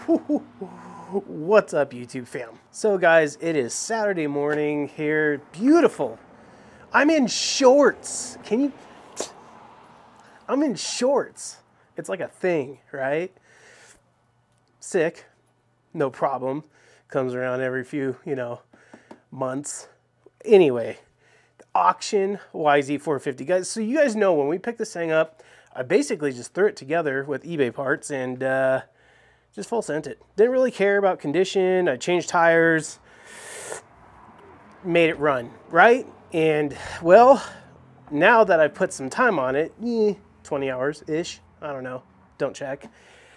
What's up, YouTube fam? So guys, it is Saturday morning here. Beautiful. I'm in shorts. I'm in shorts. It's like a thing, right? Sick, no problem. Comes around every few, months. Anyway, the auction YZ450. Guys, so you guys know when we picked this thing up, I basically just threw it together with eBay parts and just full sent it. Didn't really care about condition. I changed tires, made it run, right? And well, now that I put some time on it, 20 hours-ish, I don't know, don't check.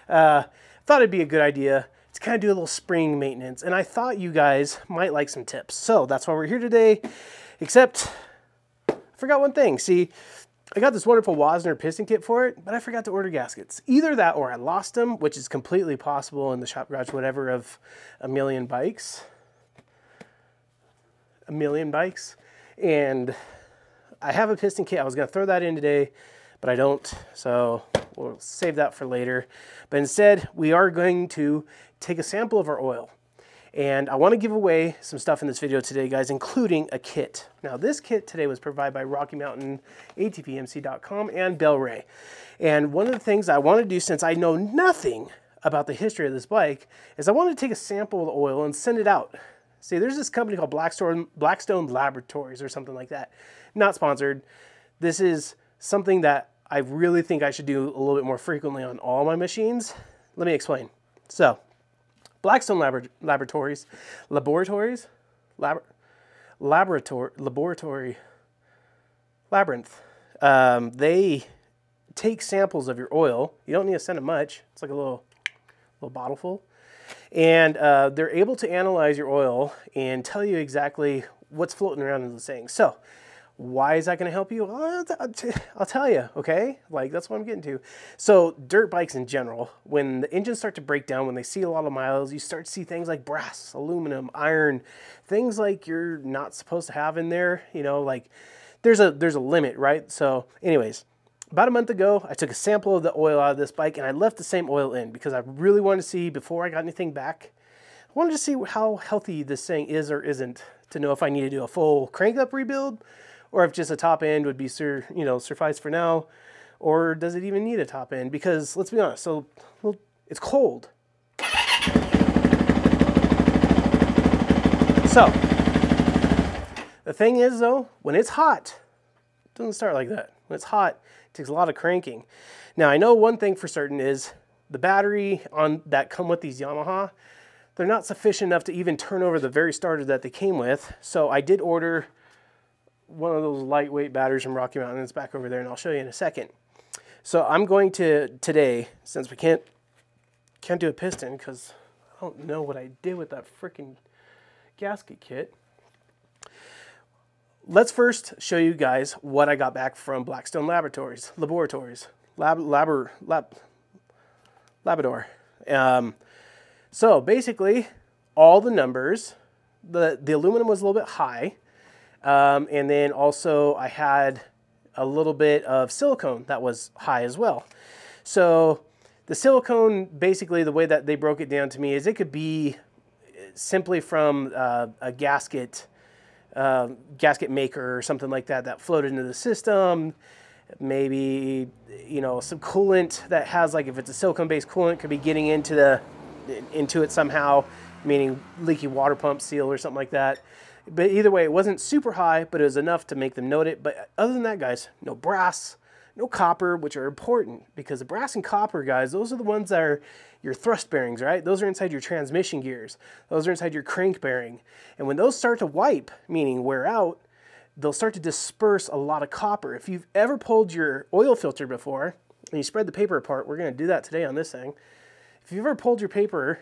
Thought it'd be a good idea to kind of do a little spring maintenance. And I thought you guys might like some tips. So that's why we're here today, except I forgot one thing. See, I got this wonderful Wasner piston kit for it, but I forgot to order gaskets. Either that or I lost them, which is completely possible in the shop garage, whatever, of a million bikes. A million bikes. And I have a piston kit. I was going to throw that in today, but I don't. So we'll save that for later. But instead, we are going to take a sample of our oil. And I want to give away some stuff in this video today, guys, including a kit. Now, this kit today was provided by Rocky Mountain, ATPMC.com, and Bel Ray. And one of the things I want to do, since I know nothing about the history of this bike, is I want to take a sample of the oil and send it out. See, there's this company called Blackstone Laboratories or something like that. Not sponsored. This is something that I really think I should do a little bit more frequently on all my machines. Let me explain. So, Blackstone Laboratory, they take samples of your oil. You don't need to send them much. It's like a little bottle full. And they're able to analyze your oil and tell you exactly what's floating around in the thing. So, why is that going to help you? Well, I'll tell you, okay? Like, that's what I'm getting to. So, dirt bikes in general, when the engines start to break down, when they see a lot of miles, you start to see things like brass, aluminum, iron, things like you're not supposed to have in there. You know, like, there's a limit, right? So, anyways, about a month ago, I took a sample of the oil out of this bike, and I left the same oil in because I really wanted to see, before I got anything back, I wanted to see how healthy this thing is or isn't, to know if I need to do a full crank-up rebuild, or if just a top end would be suffice for now, or does it even need a top end? Because let's be honest, so it's cold. So the thing is though, when it's hot, it doesn't start like that. When it's hot, it takes a lot of cranking. Now I know one thing for certain is the battery that come with these Yamaha, they're not sufficient enough to even turn over the very starter that they came with. So I did order one of those lightweight batteries from Rocky Mountain. It's back over there, and I'll show you in a second. So I'm going to today, since we can't do a piston because I don't know what I did with that freaking gasket kit. Let's first show you guys what I got back from Blackstone Laboratories. Labrador. So basically, all the numbers. The aluminum was a little bit high. And then also I had a little bit of silicone that was high as well. So the silicone, basically the way that they broke it down to me is it could be simply from a gasket maker or something like that floated into the system. Maybe, some coolant that has, like, if it's a silicone-based coolant, could be getting into it somehow, meaning leaky water pump seal or something like that. But either way, it wasn't super high, but it was enough to make them note it. But other than that, guys, no brass, no copper, which are important because the brass and copper, guys, those are the ones that are your thrust bearings, right? Those are inside your transmission gears. Those are inside your crank bearing. And when those start to wipe, meaning wear out, they'll start to disperse a lot of copper. If you've ever pulled your oil filter before and you spread the paper apart, we're going to do that today on this thing. If you've ever pulled your paper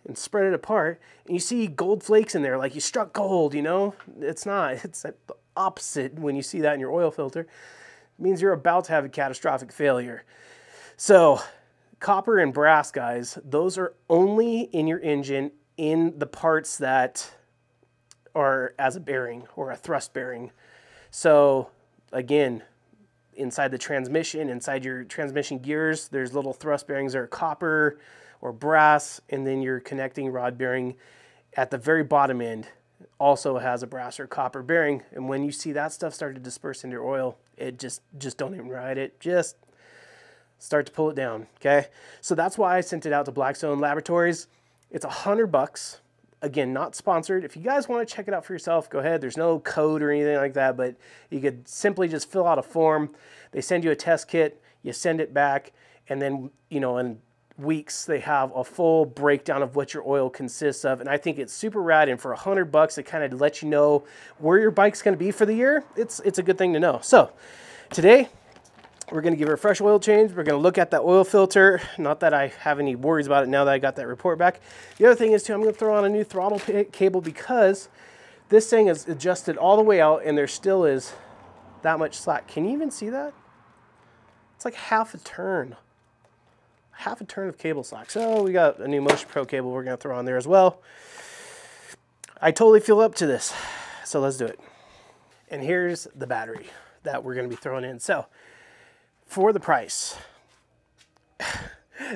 and spread it apart, and you see gold flakes in there, like you struck gold, It's not. It's the opposite when you see that in your oil filter. It means you're about to have a catastrophic failure. So, copper and brass, guys, those are only in your engine in the parts that are as a bearing or a thrust bearing. So, again, inside the transmission, inside your transmission gears, there's little thrust bearings that are copper or brass, and then your connecting rod bearing at the very bottom end also has a brass or copper bearing. And when you see that stuff start to disperse into your oil, it just don't even ride it. Just start to pull it down, okay? So that's why I sent it out to Blackstone Laboratories. It's $100. Again, not sponsored. If you guys want to check it out for yourself, go ahead. There's no code or anything like that, but you could simply just fill out a form. They send you a test kit, you send it back, and then, you know, in weeks they have a full breakdown of what your oil consists of. And I think it's super rad, and for $100 it kind of lets you know where your bike's going to be for the year. It's a good thing to know. So today we're going to give it a fresh oil change. We're going to look at that oil filter. Not that I have any worries about it now that I got that report back. The other thing is too, I'm going to throw on a new throttle cable because this thing is adjusted all the way out and there still is that much slack. Can you even see that? It's like half a turn of cable slack. So we got a new Motion Pro cable we're going to throw on there as well. I totally feel up to this. So let's do it. And here's the battery that we're going to be throwing in. So for the price,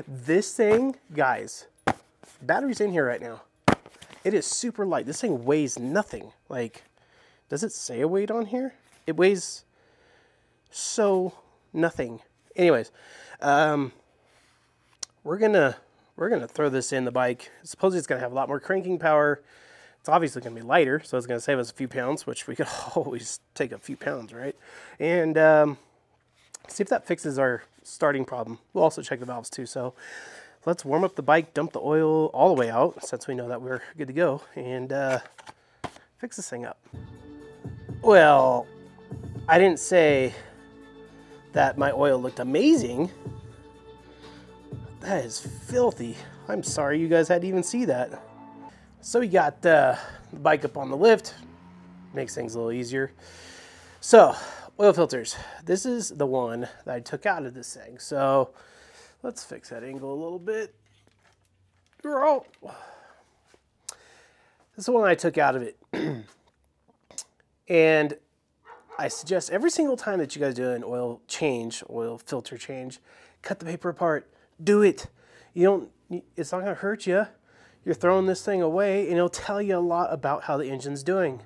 this thing, guys, battery's in here right now. It is super light. This thing weighs nothing. Like, does it say a weight on here? It weighs so nothing. Anyways, we're gonna throw this in the bike. Supposedly it's gonna have a lot more cranking power. It's obviously gonna be lighter, so it's gonna save us a few pounds, which we could always take a few pounds, right? And see if that fixes our starting problem. We'll also check the valves too. So let's warm up the bike, dump the oil all the way out, since we know that we're good to go, and fix this thing up. Well, I didn't say that my oil looked amazing. That is filthy. I'm sorry you guys had to even see that. So we got the bike up on the lift. Makes things a little easier. So, oil filters. This is the one that I took out of this thing. So let's fix that angle a little bit. This is the one I took out of it. And I suggest every single time that you guys do an oil filter change, cut the paper apart. Do it. It's not gonna hurt you. You're throwing this thing away and it'll tell you a lot about how the engine's doing.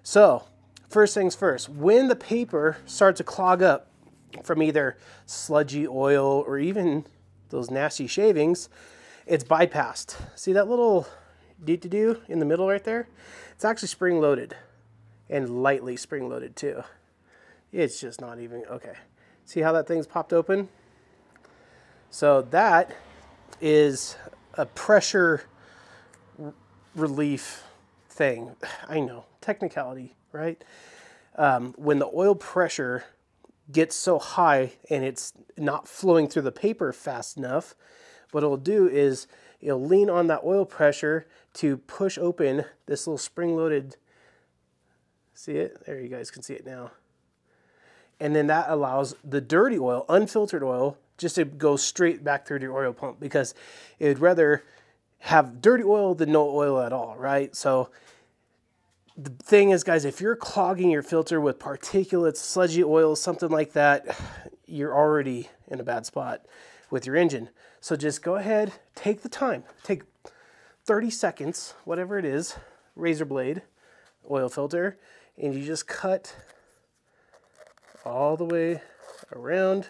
So, first things first, when the paper starts to clog up from either sludgy oil or even those nasty shavings, it's bypassed. See that little doo-doo in the middle right there? It's actually spring-loaded and lightly spring-loaded too. It's just not even, okay. See how that thing's popped open? So that is a pressure relief thing. I know, technicality, right? When the oil pressure gets so high and it's not flowing through the paper fast enough, what it'll do is it'll lean on that oil pressure to push open this little spring-loaded, see it? There, you guys can see it now. And then that allows the dirty oil, unfiltered oil, just to go straight back through your oil pump, because it would rather have dirty oil than no oil at all, right? So the thing is, guys, if you're clogging your filter with particulates, sludgy oil, something like that, you're already in a bad spot with your engine. So just go ahead, take the time, take 30 seconds, whatever it is, razor blade, oil filter, and you just cut all the way around,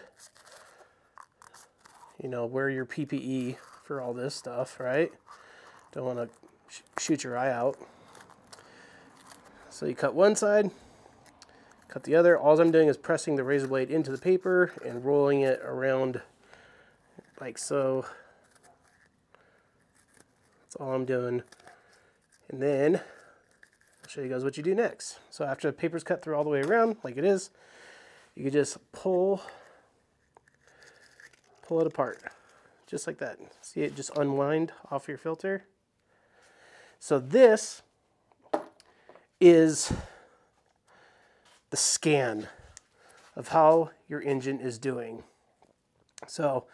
you know, wear your PPE for all this stuff, right? Don't want to shoot your eye out. So you cut one side, cut the other. All I'm doing is pressing the razor blade into the paper and rolling it around like so. That's all I'm doing. And then I'll show you guys what you do next. So after the paper's cut through all the way around, like it is, you can just pull it apart, just like that. See it just unwind off your filter. So this is the scan of how your engine is doing. So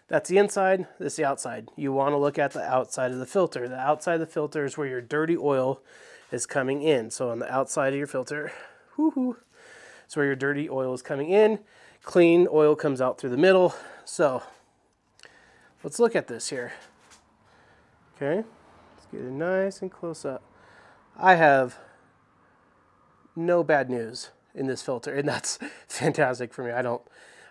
that's the inside, this is the outside. You want to look at the outside of the filter. The outside of the filter is where your dirty oil is coming in. So on the outside of your filter, it's where your dirty oil is coming in. Clean oil comes out through the middle. So let's look at this here. Okay, let's get it nice and close up. I have no bad news in this filter, and that's fantastic for me.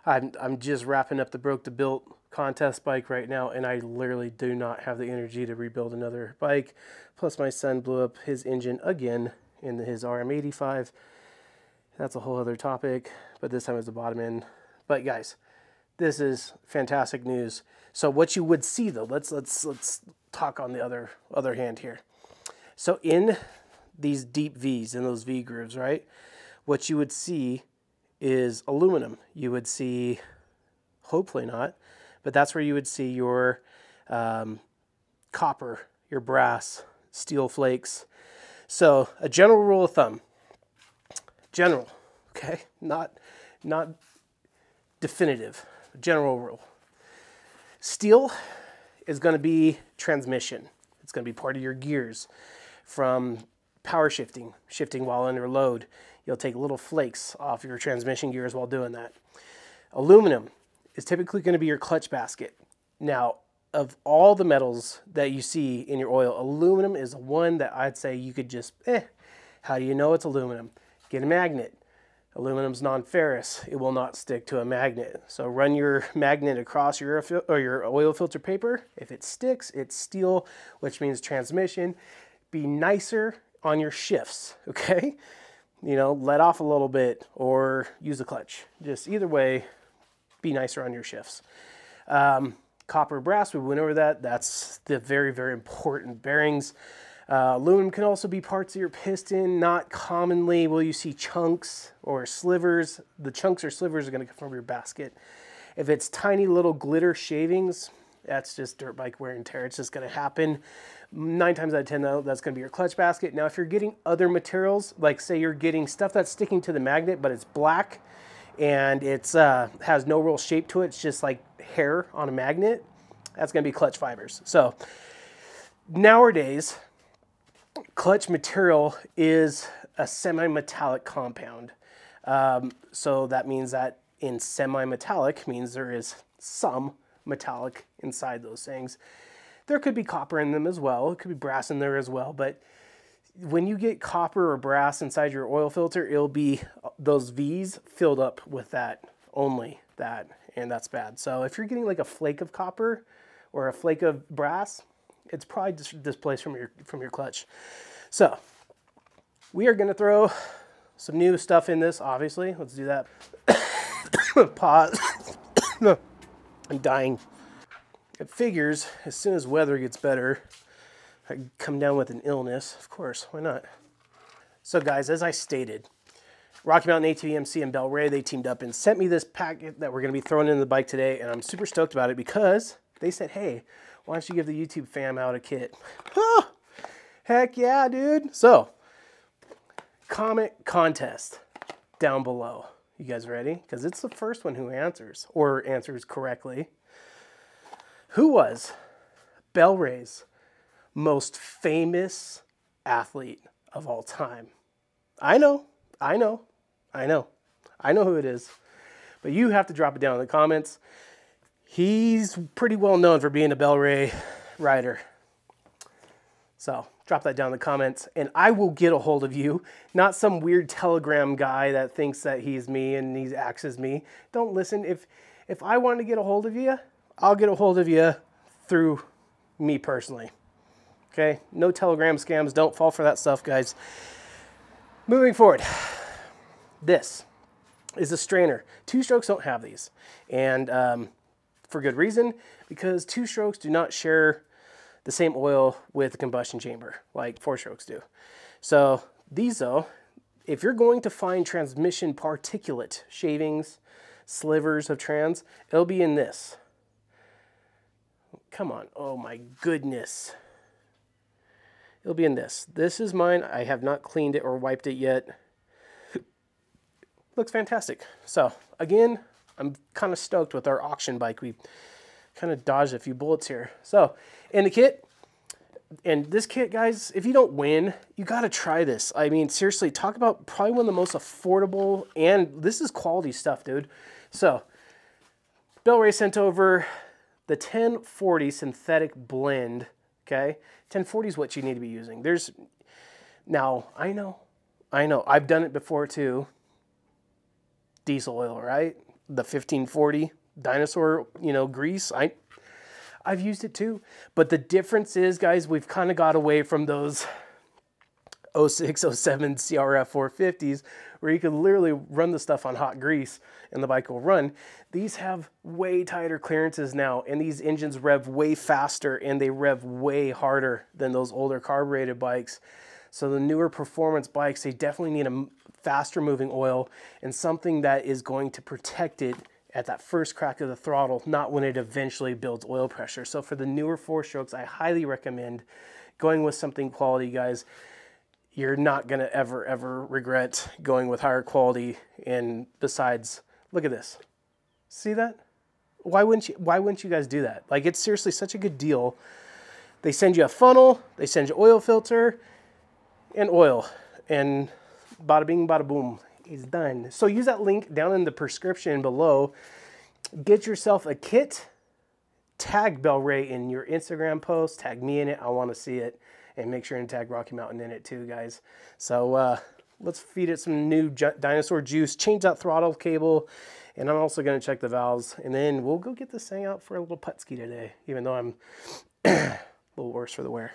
I'm just wrapping up the Broke to Built contest bike right now, and I literally do not have the energy to rebuild another bike. Plus my son blew up his engine again in his RM85. That's a whole other topic, but this time it's the bottom end. But guys, this is fantastic news. So what you would see though, let's talk on the other hand here. So in these deep V's, in those V grooves, right? What you would see is aluminum. You would see, hopefully not, but that's where you would see your copper, your brass, steel flakes. So a general rule of thumb, general, okay, not definitive, general rule. Steel is going to be transmission. It's going to be part of your gears. From power shifting while under load, you'll take little flakes off your transmission gears while doing that. Aluminum is typically going to be your clutch basket. Now, of all the metals that you see in your oil, aluminum is one that I'd say you could just, how do you know it's aluminum? Get a magnet. Aluminum's non-ferrous. It will not stick to a magnet. So run your magnet across your oil filter paper. If it sticks, it's steel, which means transmission. Be nicer on your shifts, okay? You know, let off a little bit or use the clutch. Just either way, be nicer on your shifts. Copper, brass, we went over that. That's the very, very important bearings. Aluminum can also be parts of your piston. Not commonly will you see chunks or slivers. The chunks or slivers are going to come from your basket. If it's tiny little glitter shavings, that's just dirt bike wear and tear. It's just going to happen. 9 times out of 10 though, that's going to be your clutch basket. Now if you're getting other materials, like say you're getting stuff that's sticking to the magnet but it's black and it's has no real shape to it, it's just like hair on a magnet, that's going to be clutch fibers. So nowadays, clutch material is a semi-metallic compound. So that means that in semi-metallic means there is some metallic inside those things. There could be copper in them as well. It could be brass in there as well. But when you get copper or brass inside your oil filter, it'll be those V's filled up with that, only that, and that's bad. So if you're getting like a flake of copper or a flake of brass, it's probably displaced from your clutch. So we are going to throw some new stuff in this, obviously. Let's do that. Pause. I'm dying. It figures as soon as weather gets better, I come down with an illness. Of course, why not? So guys, as I stated, Rocky Mountain ATVMC and Bel Ray, they teamed up and sent me this packet that we're going to be throwing in the bike today, and I'm super stoked about it because they said, hey, why don't you give the YouTube fam out a kit? Oh, heck yeah, dude. So, comment contest down below. You guys ready? Because it's the first one who answers, or answers correctly. Who was Bel Ray's most famous athlete of all time? I know who it is. But you have to drop it down in the comments. He's pretty well known for being a Bel Ray rider. So drop that down in the comments and I will get a hold of you. Not some weird Telegram guy that thinks that he's me and he acts as me. Don't listen. If I want to get a hold of you, I'll get a hold of you through me personally. Okay? No Telegram scams. Don't fall for that stuff, guys. Moving forward. This is a strainer. Two-strokes don't have these. And for good reason, because two-strokes do not share the same oil with the combustion chamber like four-strokes do. So these though, if you're going to find transmission particulate shavings, slivers of trans, it'll be in this. Come on, oh my goodness. It'll be in this. This is mine. I have not cleaned it or wiped it yet. Looks fantastic. So again, I'm kind of stoked with our auction bike. We kind of dodged a few bullets here. So in the kit, and this kit, guys, if you don't win, you got to try this. I mean, seriously, talk about probably one of the most affordable, and this is quality stuff, dude. So Bel Ray sent over the 1040 synthetic blend, okay? 1040 is what you need to be using. Now, I know, I've done it before too. Diesel oil, right? The 1540 dinosaur, grease. I've used it too. But the difference is, guys, we've kind of got away from those 06, 07 CRF 450s where you can literally run the stuff on hot grease and the bike will run. These have way tighter clearances now, and these engines rev way faster and they rev way harder than those older carbureted bikes. So the newer performance bikes, they definitely need a faster moving oil and something that is going to protect it at that first crack of the throttle, not when it eventually builds oil pressure. So for the newer 4-strokes, I highly recommend going with something quality, guys. You're not gonna ever regret going with higher quality. And besides, look at this. See that? Why wouldn't you guys do that? Like, it's seriously such a good deal. They send you a funnel, they send you oil filter and oil, and bada bing, bada boom, is done. So use that link down in the description below. Get yourself a kit, tag Bel Ray in your Instagram post, tag me in it, I wanna see it, and make sure and tag Rocky Mountain in it too, guys. So let's feed it some new dinosaur juice, change that throttle cable, and I'm also gonna check the valves, and then we'll go get this thing out for a little putt ski today, even though I'm a little worse for the wear.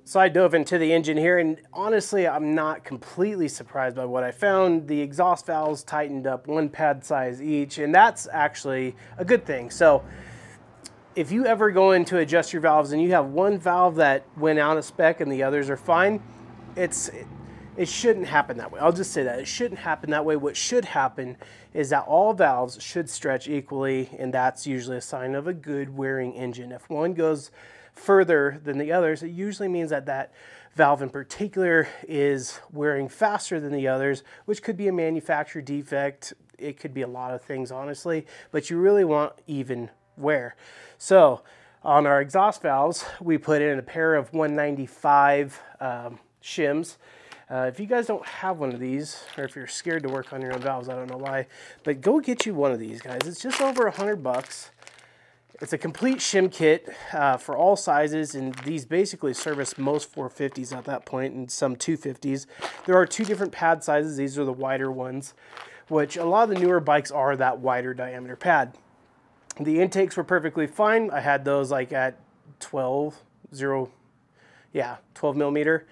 So I dove into the engine here, and honestly, I'm not completely surprised by what I found. The exhaust valves tightened up 1 pad size each, and that's actually a good thing. So if you ever go in to adjust your valves and you have one valve that went out of spec and the others are fine, it shouldn't happen that way. I'll just say that. It shouldn't happen that way. What should happen is that all valves should stretch equally, and that's usually a sign of a good wearing engine. If one goes further than the others, it usually means that that valve in particular is wearing faster than the others, which could be a manufacturer defect. It could be a lot of things, honestly, but you really want even wear. So on our exhaust valves, we put in a pair of 195 shims. If you guys don't have one of these, or if you're scared to work on your own valves, I don't know why, but go get you one of these, guys. It's just over $100. It's a complete shim kit for all sizes, and these basically service most 450s at that point and some 250s. There are 2 different pad sizes. These are the wider ones, which a lot of the newer bikes are that wider diameter pad. The intakes were perfectly fine. I had those like at 12 millimeter.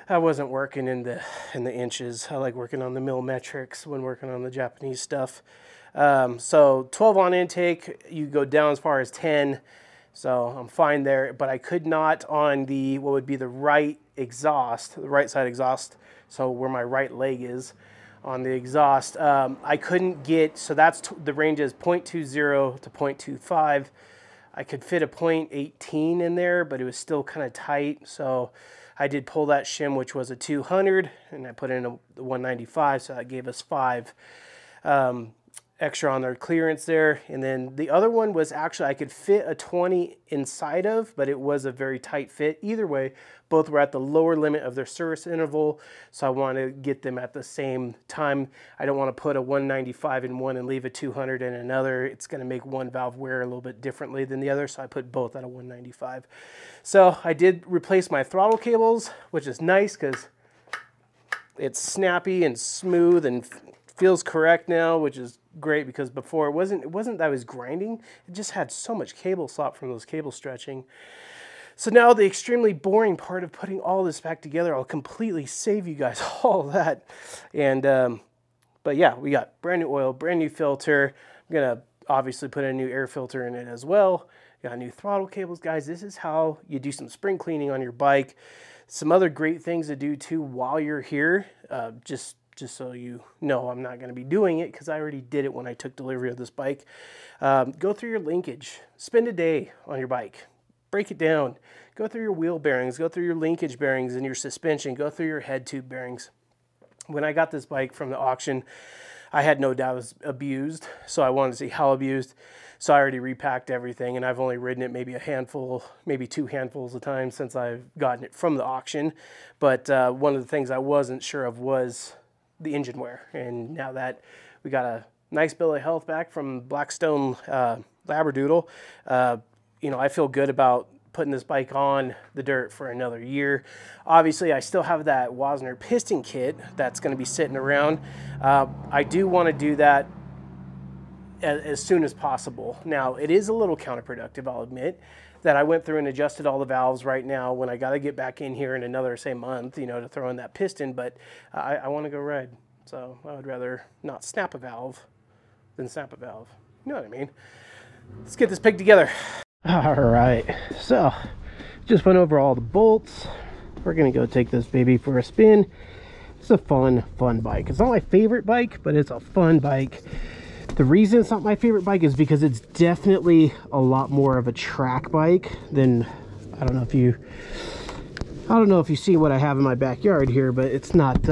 I wasn't working in the inches. I like working on the millimetrics when working on the Japanese stuff. So 12 on intake, you go down as far as 10, so I'm fine there, but I could not on the, what would be the right exhaust, the right side exhaust, so where my right leg is on the exhaust, I couldn't get, so that's, the range is 0.20 to 0.25. I could fit a 0.18 in there, but it was still kind of tight, so I did pull that shim, which was a 200, and I put in a 195, so that gave us 5. extra on their clearance there. And then the other one was actually I could fit a 20 inside of, but it was a very tight fit. Either way, both were at the lower limit of their service interval, so I want to get them at the same time. I don't want to put a 195 in one and leave a 200 in another. It's going to make one valve wear a little bit differently than the other, so I put both at a 195. So I did replace my throttle cables, which is nice because it's snappy and smooth and feels correct now, which is great, because before it wasn't that I was grinding, it just had so much cable slop from those cable stretching. So now the extremely boring part of putting all this back together, I'll completely save you guys all that. And but yeah, we got brand new oil, brand new filter. I'm gonna obviously put a new air filter in it as well. Got new throttle cables, guys. This is how you do some spring cleaning on your bike. Some other great things to do too while you're here, just so you know, I'm not going to be doing it because I already did it when I took delivery of this bike. Go through your linkage. Spend a day on your bike. Break it down. Go through your wheel bearings. Go through your linkage bearings and your suspension. Go through your head tube bearings. When I got this bike from the auction, I had no doubt it was abused, so I wanted to see how abused. So I already repacked everything, and I've only ridden it maybe a handful, maybe 2 handfuls of time since I've gotten it from the auction. But one of the things I wasn't sure of was the engine wear, and now that we got a nice bill of health back from Blackstone Labradoodle, you know, I feel good about putting this bike on the dirt for another year. Obviously, I still have that Wasner piston kit that's going to be sitting around. I do want to do that as soon as possible. Now, it is a little counterproductive, I'll admit, that I went through and adjusted all the valves right now when I got to get back in here in another, say, month, you know, to throw in that piston, but I want to go ride. So I would rather not snap a valve than snap a valve. You know what I mean? Let's get this pig together. All right, so just went over all the bolts. We're gonna go take this baby for a spin. It's a fun bike. It's not my favorite bike, but it's a fun bike. The reason it's not my favorite bike is because it's definitely a lot more of a track bike than, I don't know if you see what I have in my backyard here, but it's not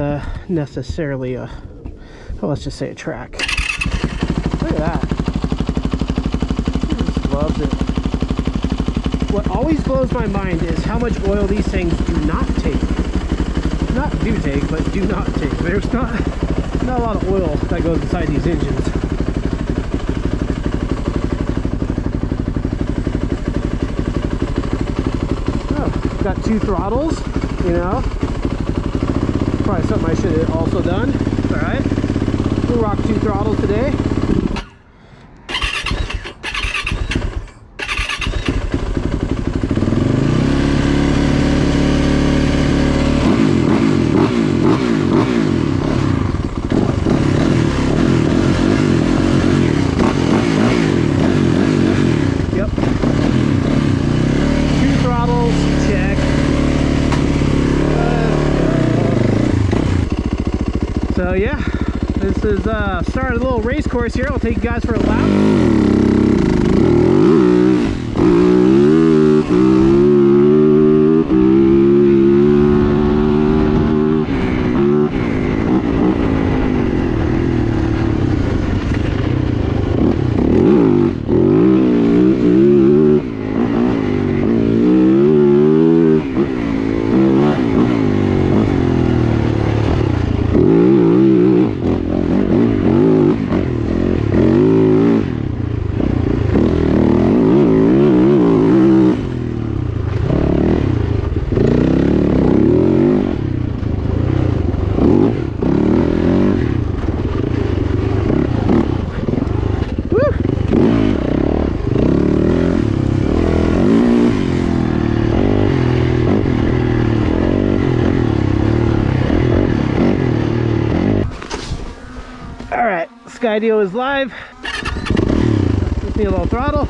necessarily a, well, let's just say a track. Look at that. He just loves it. What always blows my mind is how much oil these things do not take. Not do take, but do not take. There's not a lot of oil that goes inside these engines. Got 2 throttles, you know. Probably something I should have also done. It's all right. We'll rock 2 throttles today. Yep. 2 throttles, check. So yeah, this is started a little race course here. I'll take you guys for a lap. Skydio is live. Just need a little throttle.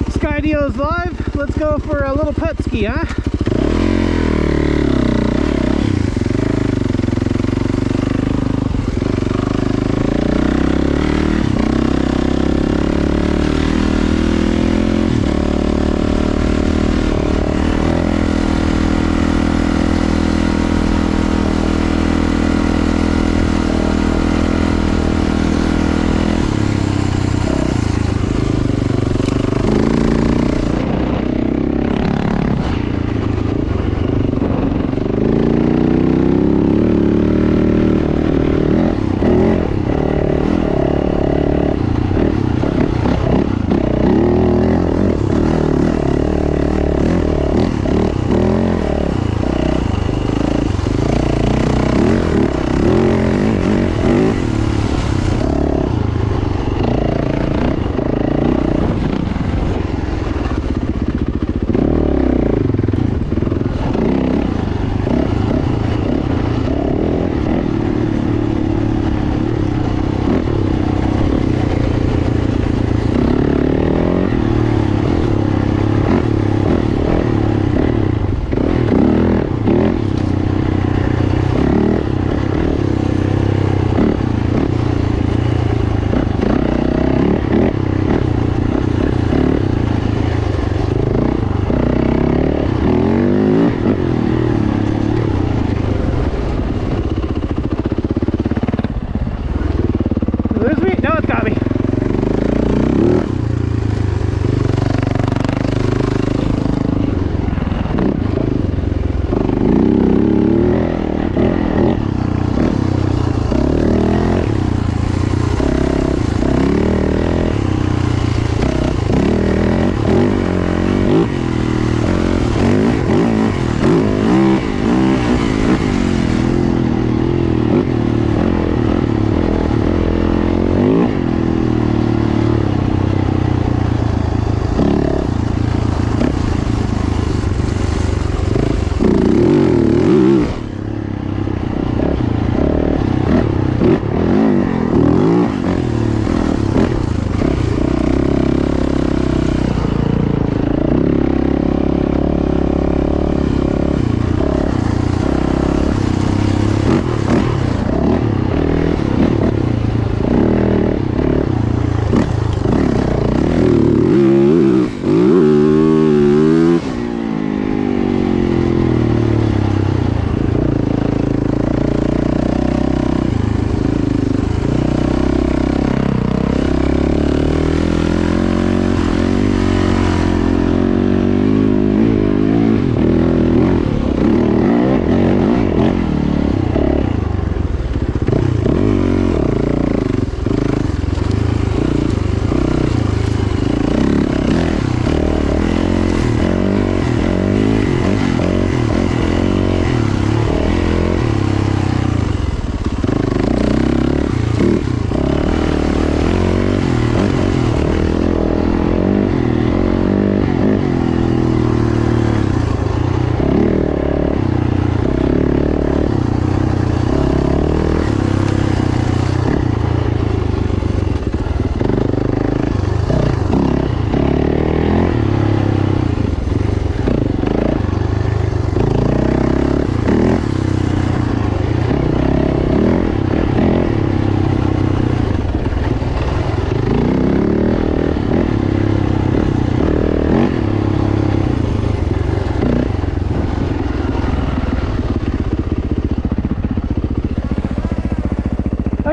Skydio is live. Let's go for a little put ski, huh?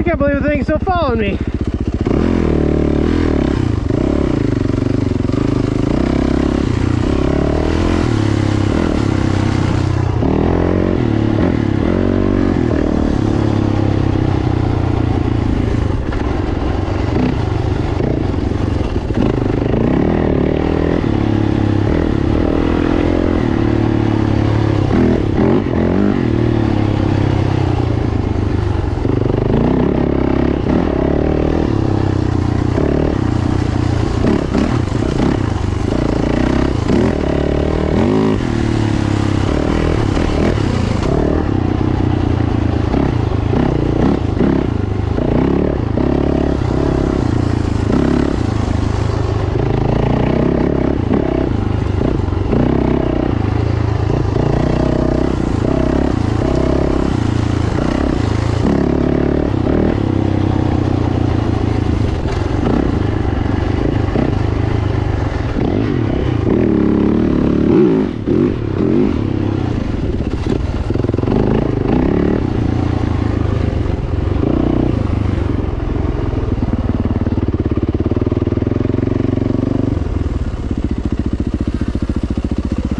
can't believe the thing's still following me.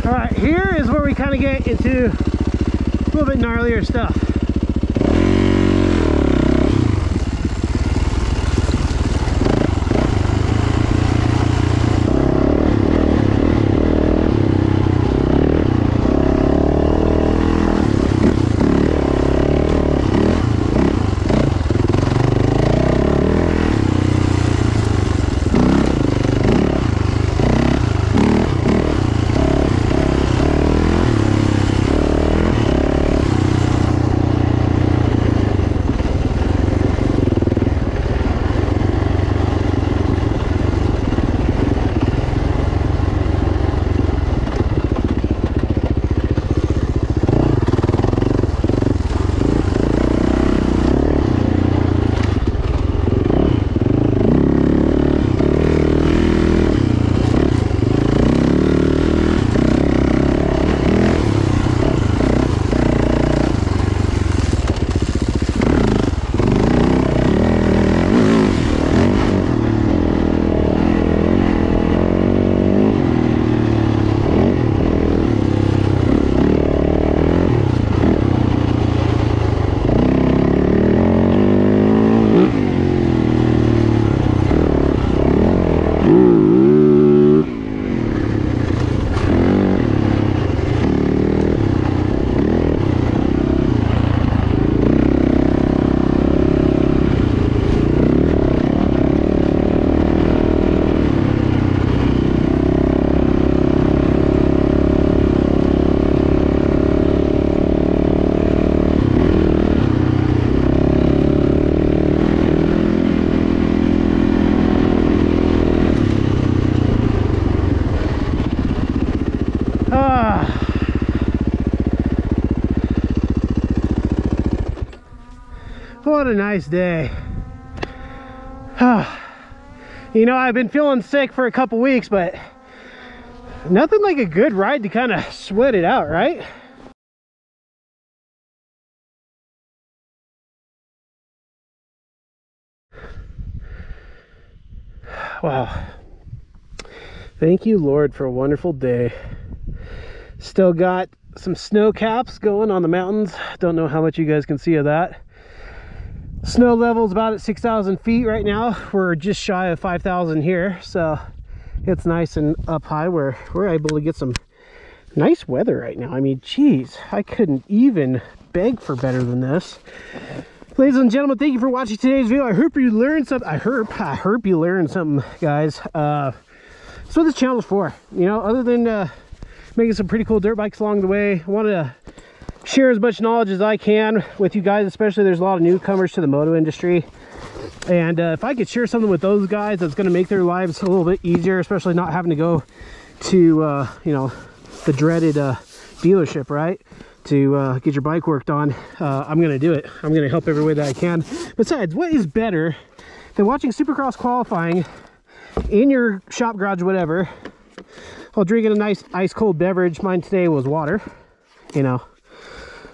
Alright, here is where we kind of get into a little bit gnarlier stuff. What a nice day. You know, I've been feeling sick for a couple weeks, but nothing like a good ride to kind of sweat it out, right? Wow. Thank you, Lord, for a wonderful day. Still got some snow caps going on the mountains. Don't know how much you guys can see of that. Snow level's about at 6,000 feet right now. We're just shy of 5,000 here, so it's nice and up high where we're able to get some nice weather right now. I mean, geez, I couldn't even beg for better than this. Ladies and gentlemen, thank you for watching today's video. I hope you learned something. I hope you learned something, guys. That's what this channel is for. You know, other than making some pretty cool dirt bikes along the way, I want to share as much knowledge as I can with you guys. Especially, there's a lot of newcomers to the moto industry, and if I could share something with those guys that's going to make their lives a little bit easier, especially not having to go to you know, the dreaded dealership, right, to get your bike worked on, I'm going to do it. I'm going to help every way that I can. Besides, what is better than watching Supercross qualifying in your shop garage, whatever, while drinking a nice ice cold beverage? Mine today was water, you know,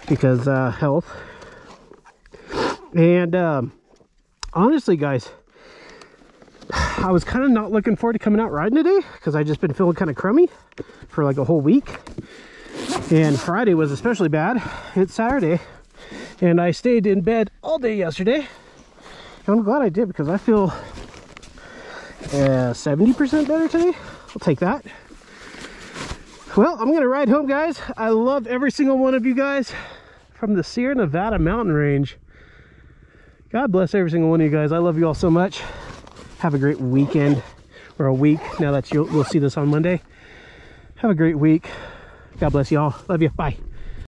because health. And honestly, guys, I was kind of not looking forward to coming out riding today because I just been feeling kind of crummy for like a whole week. And Friday was especially bad. It's Saturday, and I stayed in bed all day yesterday. And I'm glad I did because I feel 70% better today. I'll take that. Well, I'm gonna ride home, guys. I love every single one of you guys from the Sierra Nevada mountain range. God bless every single one of you guys. I love you all so much. Have a great weekend, or a week now that we'll see this on Monday. Have a great week. God bless you all. Love you. Bye.